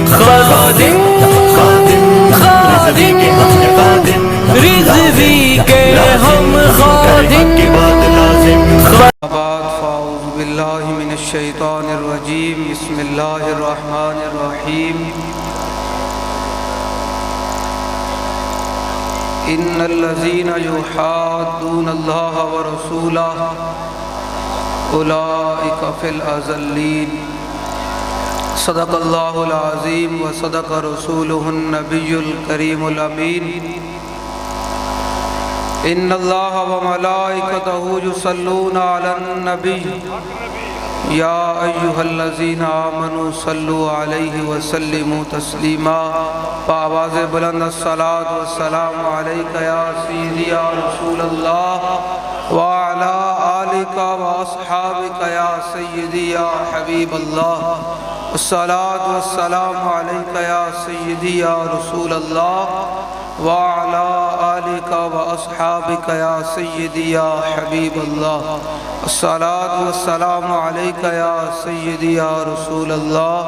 خادم خادم رضوی کے ہم خادم. فاعوذ باللہ من الشیطان الرجیم. بسم اللہ الرحمن الرحیم. ان الذین یحادون اللہ ورسولہ اولئک فی الاذلین. صدق اللہ العظیم و صدق رسولہ النبی الکریم الامین. ان اللہ و ملائکتہ یصلون علی النبی یا ایہا الذین آمنوا صلوا علیہ وسلموا تسلیما. بآواز بلند الصلاۃ والسلام علیک یا سیدی یا رسول اللہ وعلی آلک واصحابک یا سیدی یا حبیب اللہ. الصلاۃ والسلام علیک یا سیدی یا رسول اللہ وعلی آلک واصحابک یا سیدی یا حبیب اللہ. الصلاۃ والسلام علیک یا سیدی یا رسول اللہ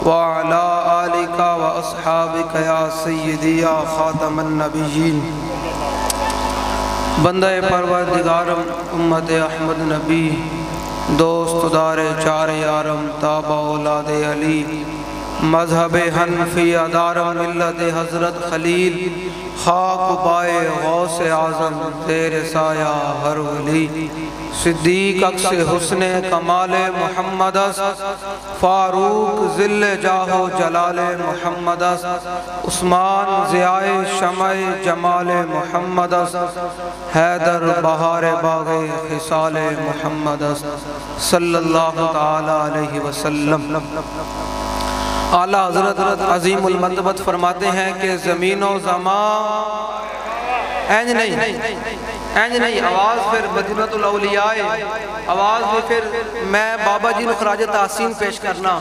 وعلی آلک واصحابک یا سیدی یا خاتم النبیین. بندہ پروردگارم امت احمد نبی دوست دار چار یارم تابع اولاد علی مذہب حنفی ادارم ملت حضرت خلیل خاک پائے غوث اعظم تیرے سایہ ہر ولی. صدیق عکس حسن کمال محمد فاروق ذل جاہ و جلال محمد عثمان ضیاء شمع جمال محمد حیدر بہار باغ خصال محمد صلی اللہ تعالی علیہ وسلم. اعلیٰ حضرت عظیم المرتبت فرماتے ہیں کہ زمین و زمان اینج نہیں آواز پھر مدینۃ الاولیاء آواز بھی پھر میں بابا جی نے خراج تحسین پیش کرنا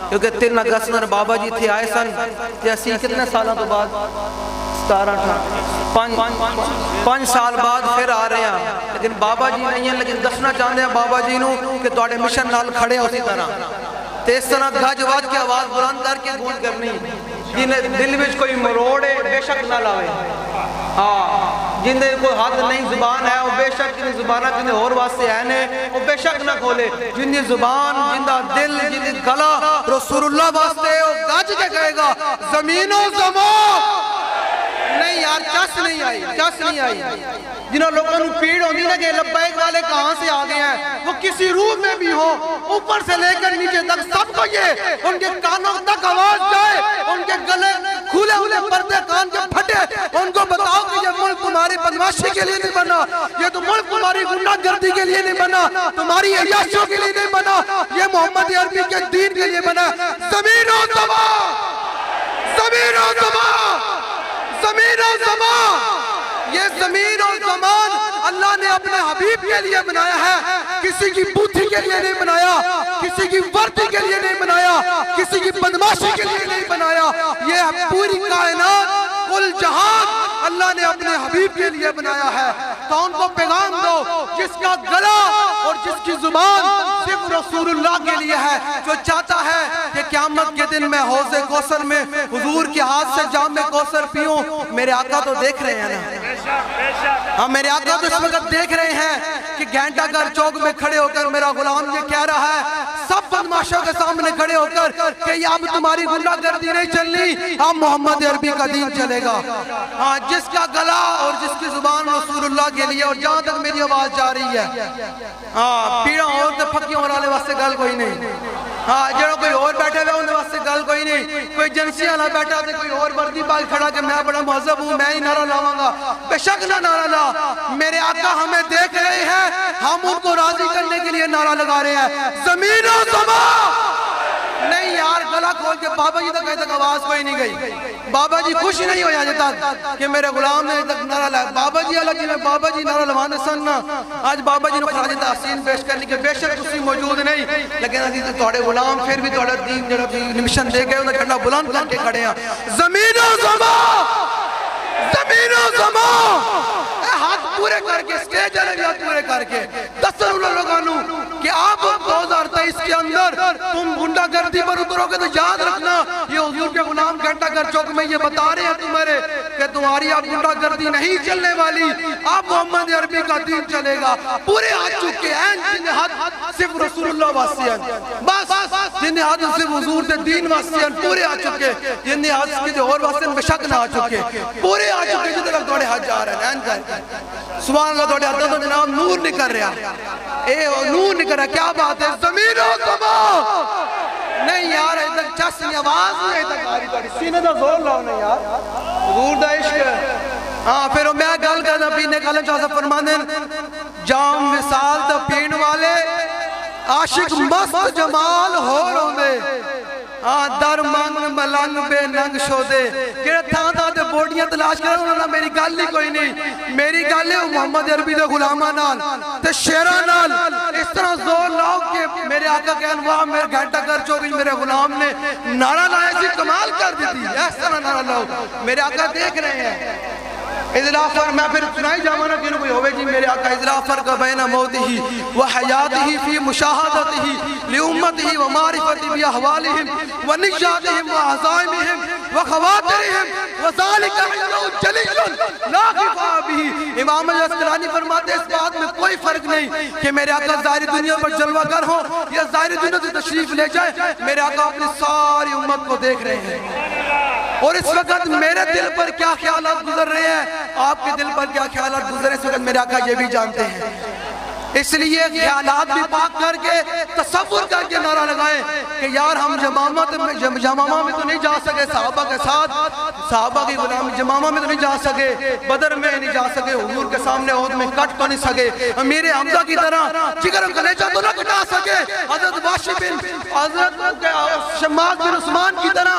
کیونکہ 3 اگست میں بابا جی تھے آئے سن جیسی کتنے سالوں تو بعد 5 سال بعد پھر آ رہے ہیں لیکن بابا جی نہیں ہیں لیکن دسنا چاہتے ہیں بابا جی نو کہ تواڈے مشن نال کھڑے اسی طرح تے اس طرح گج وج کے آواز بلند کر کے گونج کرنی جنہیں دل وچ کوئی مروڑے بے شک نہ لاوے. ہاں جنہیں کوئی حد نہیں زبان ہے وہ بے شک جنہیں زبانہ جنہیں اور واسطے ہے نے وہ بے شک نہ کھولے. جنہیں زبان جنہ دل جنہیں گلا رسول اللہ واسطے وہ گج کے کہے گا زمین و زمان. نہیں یار چس نہیں آئی. جنہوں لوگوں نے پیڑ ہوندی نا کہ لبیک والے کہاں سے آگے ہیں وہ کسی روح میں بھی ہو اوپر سے لے کر نیچے تک سب کو یہ ان کے کانوں تک آواز جائے ان کے گلے کھولے ہوئے پردے کان کے پھٹے. ان کو بتاؤ کہ یہ ملک تمہاری بدماشی کے لیے نہیں بنا, یہ تو ملک تمہاری غنڈہ گردی کے لیے نہیں بنا, تمہاری عیاشیوں کے لیے نہیں بنا, یہ محمد عربی کے دین کے لیے بنا. زمین و زمان, زمین و زمان, زمین و زمان, یہ زمین اور زمان اللہ نے اپنے حبیب کے لیے بنایا ہے, کسی کی بوتھی کے لیے نہیں بنایا, کسی کی ورتی کے لیے نہیں بنایا, کسی کی بدماشی کے لیے نہیں بنایا. یہ پوری کائنات کل جہان اللہ نے اپنے حبیب کے لیے بنایا ہے. تو ان کو پیغام دو جس کا گلا اور جس کی زبان صرف رسول اللہ کے لیے ہے, جو چاہتا ہے کہ قیامت کے دن میں حوض کوثر میں حضور کے ہاتھ سے جام کوثر پیوں. میرے آقا تو دیکھ رہے ہیں نا, ہاں میرے آقا تو اس وقت دیکھ رہے ہیں کہ گھنٹہ گھر چوک میں کھڑے ہو کر میرا غلام یہ کہہ رہا ہے سب بدماشوں کے سامنے کھڑے ہو کر کہ یہ اب تمہاری غنڈہ گردی نہیں چلنی, اب محمد عربی کا دین چلے گا. ہاں جس کا گلا اور جس کی زبان رسول اللہ کے لیے, اور جہاں تک میری آواز جا رہی ہے ہاں پیڑا اور تے پھکیوں اور آلے واسطے گل کوئی نہیں. ہاں جڑا کوئی اور بیٹھے ہوئے انہیں واسطے گل کوئی نہیں. کوئی جنسیاں نہ بیٹھا تھے کوئی اور وردی پاک کھڑا کہ میں بڑا مہذب ہوں میں ہی نعرہ لاؤں گا, بے شک نہ نعرہ لا. میرے آقا ہمیں دیکھ رہے ہیں, ہم ان کو راضی کرنے کے لیے نعرہ لگا رہے ہیں زمین و زمان. نہیں یار گلا کھول کے بابا جی تک تک آواز کوئی نہیں گئی. بابا جی خوش نہیں ہویا جتا کہ میرے غلام نے تک نعرہ لایا. بابا جی الگ جی میں بابا جی نعرہ لوانے سننا آج بابا جی نے خراج تحسین پیش کرنے کے بے شک اسی موجود نہیں, لیکن عزیز توڑے غلام پھر بھی توڑے دین جڑا نمشن دے گئے انہیں جھنڈا بلند کر کے کھڑے ہیں. زمین و زمان, زمین و زمان, ہاتھ پورے کر کے سٹیج علیہ ہاتھ پورے کر کے دستر انہوں لوگانوں کہ آپ 2023 کے اندر تم گنڈا گردی پر اترو گے تو یاد رکھنا یہ گر چوک میں یہ بتا رہے ہیں تمہارے کہ تمہاری اب گنڈا گردی نہیں چلنے والی، اب محمد عربی کا دین چلے گا. پورے آ چکے ہیں جن حد صرف رسول اللہ واسطے ہیں، بس جن حد صرف حضور دے دین واسطے ہیں پورے آ چکے، جن حد کے جو اور واسطے ہیں بشک نہ آ چکے، پورے آ چکے جن تک توڑے حد جا رہے ہیں. سبحان اللہ، توڑے حد تو جناب نور نکل رہا، اے نور نکل رہا. کیا بات ہے، زمین و زمان نہیں یار، اے تک چس نہیں، آواز نہیں اے تک آ رہی، توڑی سینے دا زور لاؤ نہیں یار، حضور دا عشق ہے. ہاں پھر میں گل کرنا پینے کا لن چاہتا فرماندن جام وصال دا پین والے عاشق مست جمال ہو روندے، ہاں در منگ ملنگ بے ننگ شودے. کہ تھا تھا دے بوڑیاں تلاش کر رہا ہوں، میری گل نہیں کوئی نہیں، میری گل ہے محمد عربی دے غلامہ نال تے شیرہ نال اس طرح زور لاؤ کہ میرے آقا کہن واہ میرے گھنٹہ کر چوری میرے غلام نے نعرہ لایا سی کمال کر دیتی. اس طرح نعرہ لاؤ، میرے آقا دیکھ رہے ہیں. اضرافر میں پھر سنائی جامانا کیوں کوئی ہوئے جی میرے آقا اضرافر کا بین موتہی وحیاتہی فی مشاہدتہی لأمتہی ومعرفتی بی احوالہم ونجاتہم وعظائمہم وخواترہم وذالک عندہو جلیل لا خفا بھی. امام الاسقلانی فرماتے اس بات میں کوئی فرق نہیں کہ میرے آقا ظاہری دنیا پر جلوہ گر ہو یا ظاہری دنیا سے تشریف لے جائے، میرے آقا اپنی ساری امت کو دیکھ رہے ہیں. اور اس وقت میرے دل پر کیا خیالات گزر رہے ہیں، آپ کے دل پر کیا خیالات گزر رہے ہیں، اس وقت میرے آقا یہ بھی جانتے ہیں. اس لیے خیالات بھی پاک کر کے تصور کر کے نعرہ لگائیں کہ یار ہم جمامہ میں تو نہیں جا سکے صحابہ کے ساتھ، صحابہ کی غلام جمامہ میں تو نہیں جا سکے، بدر میں نہیں جا سکے، حضور کے سامنے عہد میں کٹ تو نہیں سکے، امیر حمزہ کی طرح جگر کلیجہ تو نہ کٹا سکے، حضرت واشی بن حضرت شماس بن عثمان کی طرح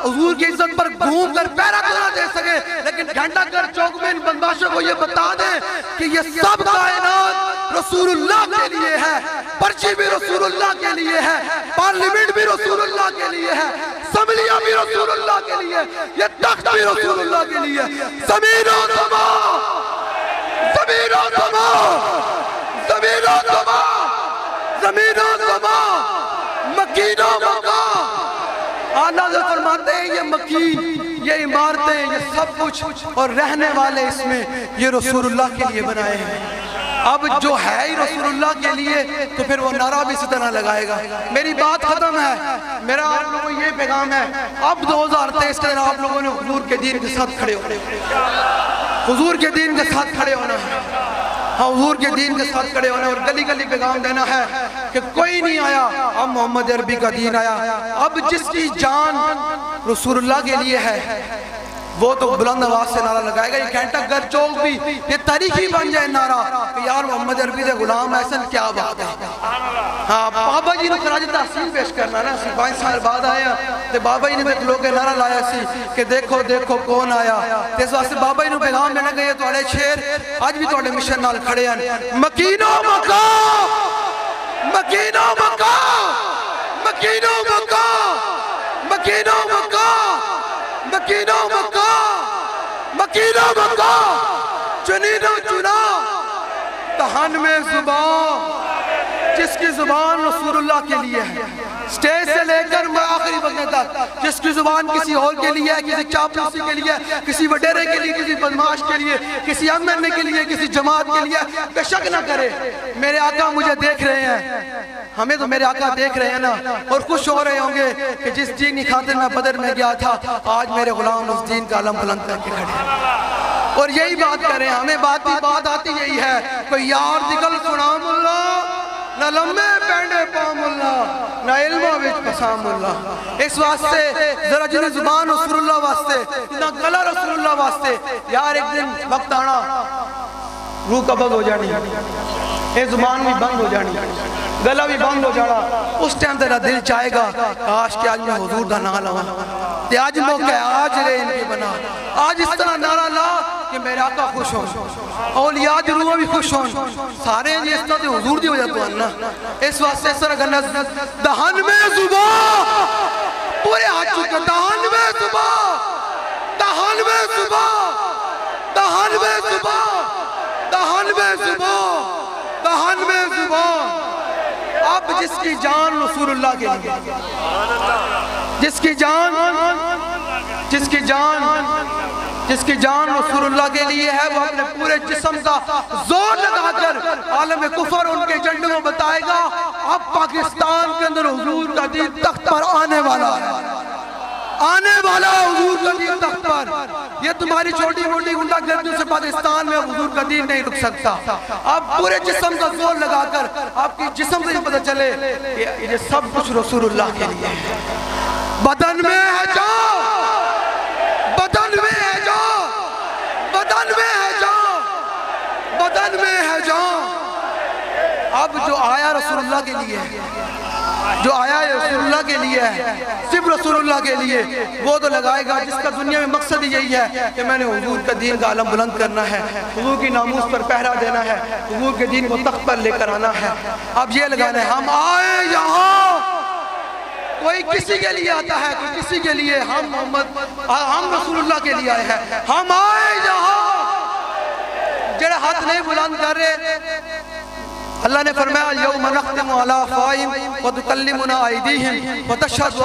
حضور کی عزت پر گھوم کر پیرا تو نہ دے سکے، لیکن گھنٹہ کر چوک میں ان بدماشوں کو یہ بتا دیں کہ یہ سب کائنات رسول اللہ کے لیے ہے، پرچی بھی رسول اللہ کے لیے ہے، پارلیمنٹ بھی رسول اللہ کے لیے ہے، اسمبلیاں بھی رسول اللہ کے لیے، یہ تخت بھی رسول اللہ کے لیے. زمین و زمان، زمین و زمان، زمین و زمان، زمین و زمان، مکین و مکان. آلہ حضرت فرماتے ہیں یہ مکین، یہ عمارتیں، یہ سب کچھ اور رہنے والے اس میں یہ رسول اللہ کے لیے بنائے ہیں. اب جو ہے ہی رسول اللہ کے لیے تو پھر وہ نعرہ بھی اسی طرح لگائے گا. میری بات ختم ہے، میرا آپ لوگوں کو یہ پیغام ہے، اب 2023 کے دن آپ لوگوں نے حضور کے دین کے ساتھ کھڑے ہونا ہے، حضور کے دین کے ساتھ کھڑے ہونا ہے، ہاں حضور کے دین کے ساتھ کھڑے ہونا ہے. اور گلی گلی پیغام دینا ہے کہ کوئی نہیں آیا، اب محمد عربی کا دین آیا. اب جس کی جان رسول اللہ کے لیے ہے وہ تو بلند آواز سے نعرہ لگائے گا. یہ گھنٹہ گر چوک بھی یہ تاریخی بن جائے نعرہ کہ یار محمد عربی دے غلام احسن کیا بات ہے. ہاں بابا جی نے خراج تحسین پیش کرنا نا، 5 سال بعد آیا تو بابا جی نے ایک لوگ نعرہ لایا سی کہ دیکھو دیکھو کون آیا. اس واسطے بابا جی نے پیغام دینا کہ یہ تھوڑے شیر آج بھی تھوڑے مشن نال کھڑے ہیں. مکین و مقام، مکین و مقام، مکین و مقام، مکین و مقام، مکین و مقام، مکین و مقام، چنین و چنا دہن میں زبان، جس کی زبان رسول اللہ کے لیے ہے، سٹیج سے لے کر آخری وقت تک جس کی زبان کسی اور کے لیے ہے، کسی چاپلوسی کے لیے، کسی وڈیرے کے لیے، کسی بدماش کے لیے، کسی امن کے لیے، کسی جماعت کے لیے، بے شک نہ کرے. میرے آقا مجھے دیکھ رہے ہیں، ہمیں تو میرے آقا دیکھ رہے ہیں نا، اور خوش ہو رہے ہوں گے کہ جس دین کی خاطر میں بدر میں گیا تھا آج میرے غلام اس دین کا علم بلند کر کے کھڑے ہیں. اور یہی بات کریں، ہمیں بات آتی یہی ہے، کوئی یار دکل سنام اللہ، نہ لمبے پینڈے پام اللہ، نہ علمہ وچ پسام اللہ. اس واسطے ذرا جنہیں زبان رسول اللہ واسطے، نہ گلہ رسول اللہ واسطے. یار ایک دن وقت آنا روح قبض ہو جانی، یہ زبان بھی بند ہو جانی، گلہ بھی بند ہو جانا. اس ٹائم تیرا دل چاہے گا کاش کہ آج میں حضور دا نعرہ لاؤں، تے آج موقع ہے، آج رہے ان کی بنا، آج اس طرح نعرہ لا کہ میرے آقا خوش ہوں، اولیاء دی روح بھی خوش ہوں، سارے یہ اس طرح سے حضور دی وجہ تو اننا. اس واسطے اس طرح کرنا دہن میں زبان پورے ہاتھ چکے، دہن میں زبان، دہن میں زبان، دہن میں زبان، دہن میں زبان، دہن میں زبان. اب جس کی جان رسول اللہ کے لیے، جس کی جان جس کی جان رسول اللہ کے لیے ہے وہ اپنے پورے جسم کا زور لگا کر عالم کفر ان کے ایجنڈے کو بتائے گا اب پاکستان کے اندر حضور کا دین تخت پر آنے والا ہے، آنے والا حضور کا دین تخت پر۔ یہ تمہاری چھوٹی موٹی گنڈا گردیوں سے پاکستان میں حضور کا دین نہیں رک سکتا۔ آپ پورے جسم کا زور لگا کر آپ کی جسم سے پتہ چلے کہ یہ سب کچھ رسول اللہ کے لیے ہے۔ بدن میں ہے جان، بدن میں ہے جان، بدن میں ہے جان، بدن میں ہے جان۔ اب جو آیا رسول اللہ کے لیے ہے، جو آیا ہے رسول اللہ کے لیے ہے، صرف رسول اللہ کے لیے، وہ تو لگائے گا جس کا دنیا میں مقصد یہی ہے کہ میں نے حضور کا دین کا علم بلند کرنا ہے، حضور کی ناموس پر پہرا دینا ہے، حضور کے دین کو تخت پر لے کر آنا ہے۔ اب یہ لگانا ہے ہم آئے یہاں، کوئی کسی کے لیے آتا ہے، کوئی کسی کے لیے، ہم رسول اللہ کے لیے آئے ہیں، ہم آئے یہاں۔ جڑے ہاتھ نہیں بلند کر رہے، اللہ نے فرمایا یوم نختم علی افواہہم وتکلمنا ایدیہم وتشہد